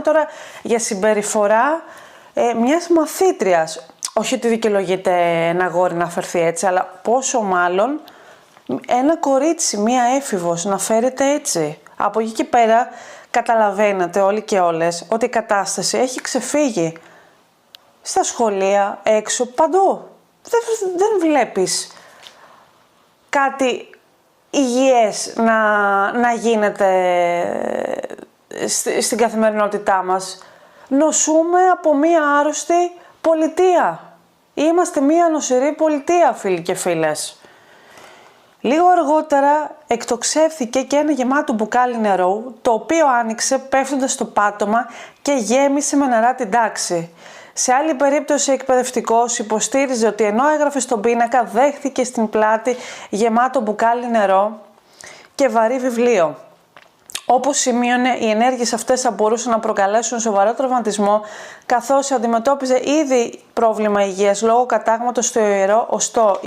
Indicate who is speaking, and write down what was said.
Speaker 1: τώρα για συμπεριφορά μιας μαθήτριας. Όχι ότι δικαιολογείται ένα αγόρι να φερθεί έτσι, αλλά πόσο μάλλον ένα κορίτσι, μία έφηβος να φέρεται έτσι. Από εκεί και πέρα καταλαβαίνετε όλοι και όλες ότι η κατάσταση έχει ξεφύγει. Στα σχολεία, έξω, παντού. Δεν βλέπεις κάτι υγιές να γίνεται στην καθημερινότητά μας. Νοσούμε από μία άρρωστη πολιτεία. Είμαστε μία νοσηρή πολιτεία, φίλοι και φίλες. Λίγο αργότερα εκτοξεύθηκε και ένα γεμάτο μπουκάλι νερό, το οποίο άνοιξε πέφτοντας στο πάτωμα και γέμισε με νερά την τάξη. Σε άλλη περίπτωση, ο εκπαιδευτικός υποστήριζε ότι ενώ έγραφε στον πίνακα, δέχθηκε στην πλάτη γεμάτο μπουκάλι νερό και βαρύ βιβλίο. Όπως σημείωνε, οι ενέργειες αυτές θα μπορούσαν να προκαλέσουν σοβαρό τραυματισμό, καθώς αντιμετώπιζε ήδη πρόβλημα υγείας λόγω κατάγματος στο ιερό οστό.